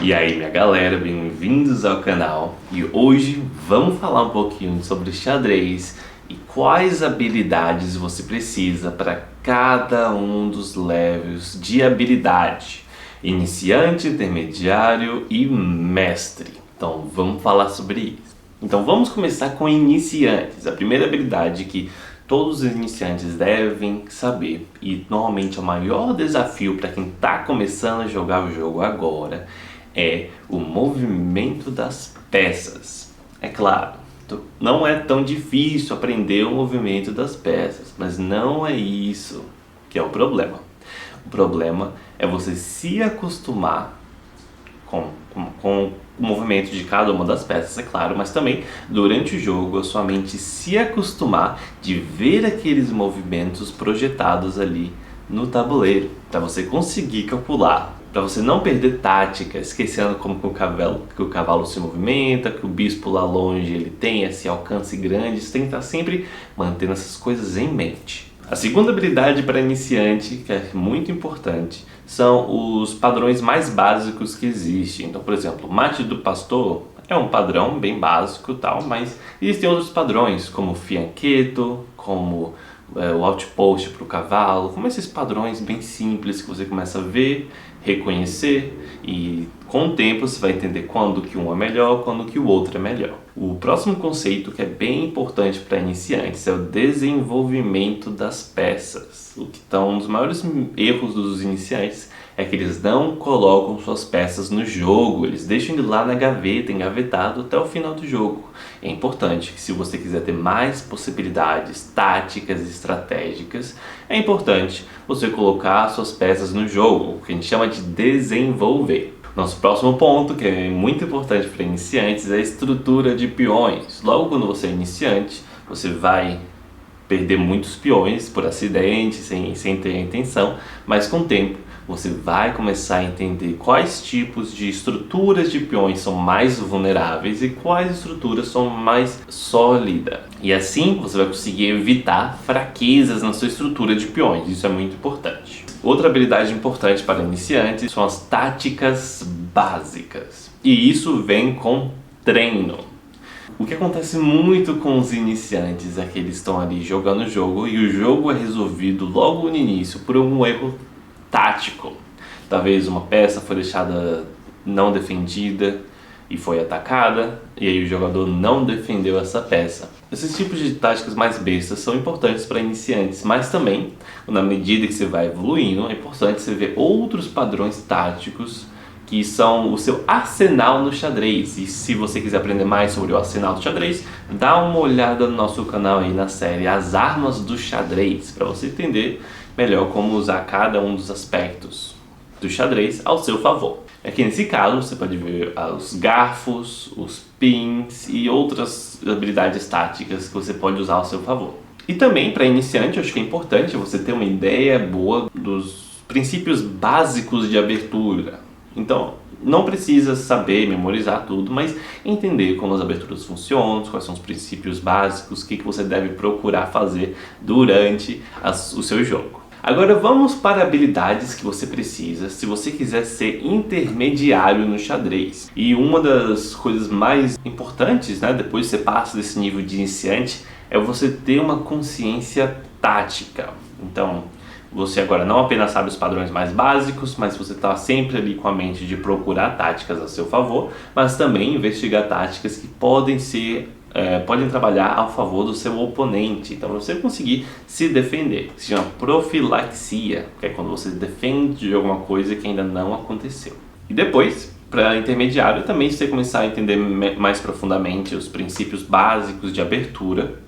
E aí, minha galera, bem-vindos ao canal. E hoje vamos falar um pouquinho sobre xadrez e quais habilidades você precisa para cada um dos levels de habilidade: iniciante, intermediário e mestre. Então vamos falar sobre isso. Então vamos começar com iniciantes. A primeira habilidade que todos os iniciantes devem saber, e normalmente é o maior desafio para quem está começando a jogar o jogo agora, é o movimento das peças. É claro, não é tão difícil aprender o movimento das peças, mas não é isso que é o problema. O problema é você se acostumar com o movimento de cada uma das peças, é claro, mas também durante o jogo a sua mente se acostumar de ver aqueles movimentos projetados ali no tabuleiro, para você conseguir calcular, para você não perder tática, esquecendo como que o cavalo se movimenta, que o bispo lá longe ele tem esse alcance grande. Você tem que estar sempre mantendo essas coisas em mente. A segunda habilidade para iniciante, que é muito importante, são os padrões mais básicos que existem. Então, por exemplo, o mate do pastor é um padrão bem básico e tal, mas existem outros padrões, como o fianchetto, como o outpost para o cavalo, como esses padrões bem simples que você começa a ver, reconhecer, e com o tempo você vai entender quando que um é melhor, quando que o outro é melhor. O próximo conceito que é bem importante para iniciantes é o desenvolvimento das peças. O que estão um dos maiores erros dos iniciantes é que eles não colocam suas peças no jogo, eles deixam ele lá na gaveta, engavetado até o final do jogo. É importante que, se você quiser ter mais possibilidades táticas e estratégicas, é importante você colocar suas peças no jogo, o que a gente chama de desenvolver. Nosso próximo ponto, que é muito importante para iniciantes, é a estrutura de peões. Logo quando você é iniciante, você vai perder muitos peões por acidente, sem ter a intenção, mas com o tempo você vai começar a entender quais tipos de estruturas de peões são mais vulneráveis e quais estruturas são mais sólidas. E assim você vai conseguir evitar fraquezas na sua estrutura de peões. Isso é muito importante. Outra habilidade importante para iniciantes são as táticas básicas. E isso vem com treino. O que acontece muito com os iniciantes é que eles estão ali jogando o jogo e o jogo é resolvido logo no início por algum erro tático. Talvez uma peça foi deixada não defendida e foi atacada, e aí o jogador não defendeu essa peça. Esses tipos de táticas mais bestas são importantes para iniciantes, mas também, na medida que você vai evoluindo, é importante você ver outros padrões táticos que são o seu arsenal no xadrez. E se você quiser aprender mais sobre o arsenal do xadrez, dá uma olhada no nosso canal aí na série As Armas do Xadrez, para você entender melhor como usar cada um dos aspectos do xadrez ao seu favor. Aqui nesse caso você pode ver os garfos, os pins e outras habilidades táticas que você pode usar ao seu favor. E também, para iniciante, eu acho que é importante você ter uma ideia boa dos princípios básicos de abertura. Então, não precisa saber, memorizar tudo, mas entender como as aberturas funcionam, quais são os princípios básicos, o que você deve procurar fazer durante o seu jogo. Agora vamos para habilidades que você precisa se você quiser ser intermediário no xadrez. E uma das coisas mais importantes, depois que você passa desse nível de iniciante, é você ter uma consciência tática. Então, você agora não apenas sabe os padrões mais básicos, mas você está sempre ali com a mente de procurar táticas a seu favor, mas também investigar táticas que podem trabalhar a favor do seu oponente. Então, você conseguir se defender, que se chama profilaxia, que é quando você defende de alguma coisa que ainda não aconteceu. E depois, para intermediário, também você começar a entender mais profundamente os princípios básicos de abertura.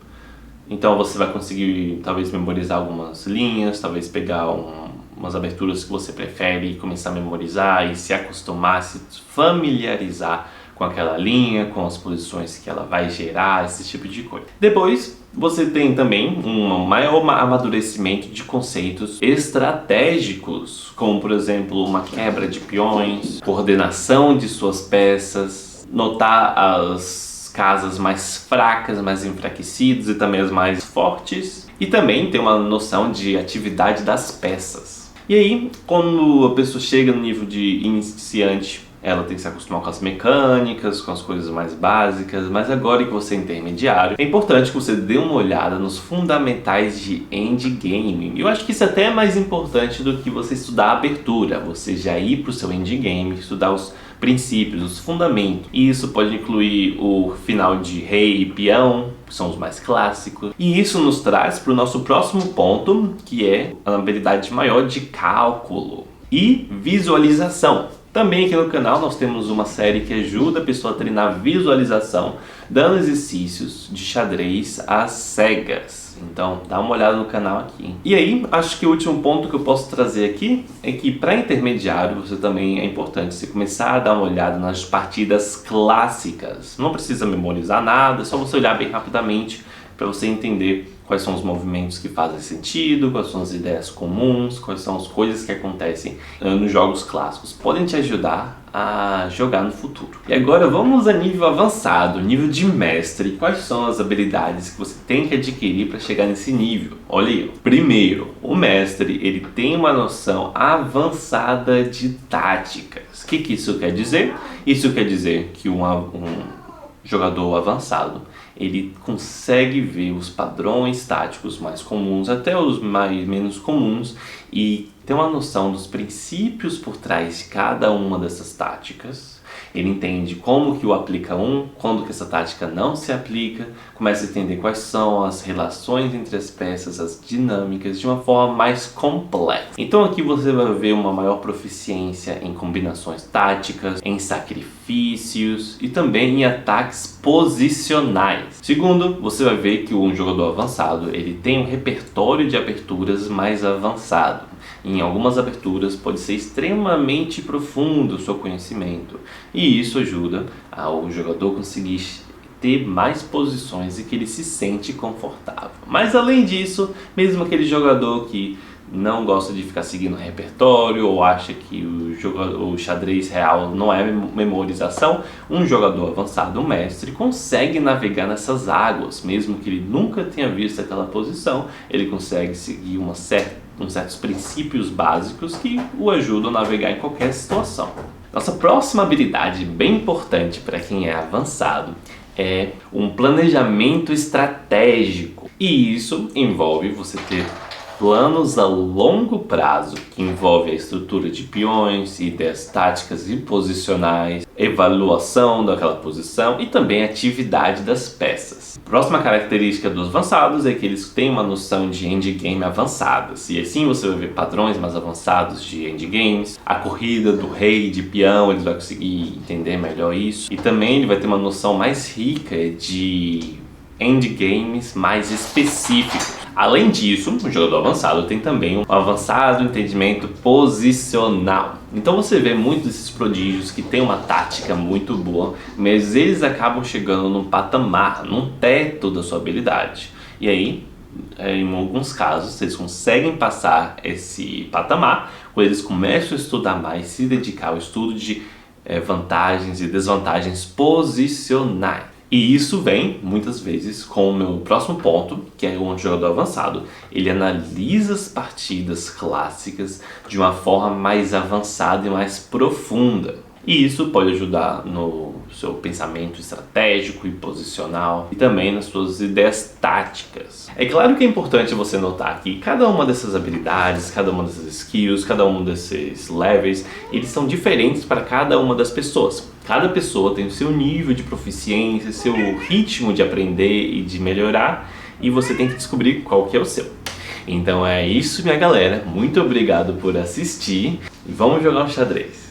Então você vai conseguir talvez memorizar algumas linhas, talvez pegar umas aberturas que você prefere e começar a memorizar e se acostumar, se familiarizar com aquela linha, com as posições que ela vai gerar, esse tipo de coisa. Depois você tem também um maior amadurecimento de conceitos estratégicos, como por exemplo uma quebra de peões, coordenação de suas peças, notar as casas mais fracas, mais enfraquecidas e também as mais fortes, e também ter uma noção de atividade das peças. E aí, quando a pessoa chega no nível de iniciante, ela tem que se acostumar com as mecânicas, com as coisas mais básicas, mas agora que você é intermediário, é importante que você dê uma olhada nos fundamentais de endgame. Eu acho que isso até é mais importante do que você estudar a abertura, você já ir para o seu endgame, estudar os princípios, os fundamentos. E isso pode incluir o final de rei e peão, que são os mais clássicos. E isso nos traz para o nosso próximo ponto, que é a habilidade maior de cálculo e visualização. Também aqui no canal nós temos uma série que ajuda a pessoa a treinar visualização, dando exercícios de xadrez às cegas. Então dá uma olhada no canal aqui. E aí, acho que o último ponto que eu posso trazer aqui é que para intermediário você também é importante você começar a dar uma olhada nas partidas clássicas. Não precisa memorizar nada, é só você olhar bem rapidamente para você entender quais são os movimentos que fazem sentido, quais são as ideias comuns, quais são as coisas que acontecem nos jogos clássicos. Podem te ajudar a jogar no futuro. E agora vamos a nível avançado, nível de mestre. Quais são as habilidades que você tem que adquirir para chegar nesse nível? Olha aí. Primeiro, o mestre ele tem uma noção avançada de táticas. O que isso quer dizer? Isso quer dizer que um jogador avançado ele consegue ver os padrões táticos mais comuns, até os menos comuns, e ter uma noção dos princípios por trás de cada uma dessas táticas. Ele entende como que o aplica quando que essa tática não se aplica, começa a entender quais são as relações entre as peças, as dinâmicas, de uma forma mais complexa. Então aqui você vai ver uma maior proficiência em combinações táticas, em sacrifícios e também em ataques posicionais. Segundo, você vai ver que um jogador avançado ele tem um repertório de aberturas mais avançado. Em algumas aberturas pode ser extremamente profundo o seu conhecimento e isso ajuda ao jogador conseguir ter mais posições e que ele se sente confortável. Mas além disso, mesmo aquele jogador que não gosta de ficar seguindo repertório ou acha que o xadrez real não é memorização, um jogador avançado, um mestre, consegue navegar nessas águas, mesmo que ele nunca tenha visto aquela posição, ele consegue seguir uns certos princípios básicos que o ajudam a navegar em qualquer situação. Nossa próxima habilidade, bem importante para quem é avançado, é um planejamento estratégico. E isso envolve você ter planos a longo prazo, que envolve a estrutura de peões, ideias táticas e posicionais, avaliação daquela posição e também a atividade das peças. A próxima característica dos avançados é que eles têm uma noção de endgame avançadas, e assim você vai ver padrões mais avançados de endgames, a corrida do rei de peão, ele vai conseguir entender melhor isso, e também ele vai ter uma noção mais rica de endgames mais específicos. Além disso, o jogador avançado tem também um avançado entendimento posicional. Então você vê muitos desses prodígios que têm uma tática muito boa, mas eles acabam chegando num patamar, num teto da sua habilidade. E aí, em alguns casos, eles conseguem passar esse patamar, quando eles começam a estudar mais, se dedicar ao estudo de vantagens e desvantagens posicionais. E isso vem, muitas vezes, com o meu próximo ponto, que é um jogador avançado. Ele analisa as partidas clássicas de uma forma mais avançada e mais profunda. E isso pode ajudar no seu pensamento estratégico e posicional e também nas suas ideias táticas. É claro que é importante você notar que cada uma dessas habilidades, cada uma dessas skills, cada um desses levels, eles são diferentes para cada uma das pessoas. Cada pessoa tem o seu nível de proficiência, seu ritmo de aprender e de melhorar, e você tem que descobrir qual que é o seu. Então é isso, minha galera. Muito obrigado por assistir e vamos jogar um xadrez.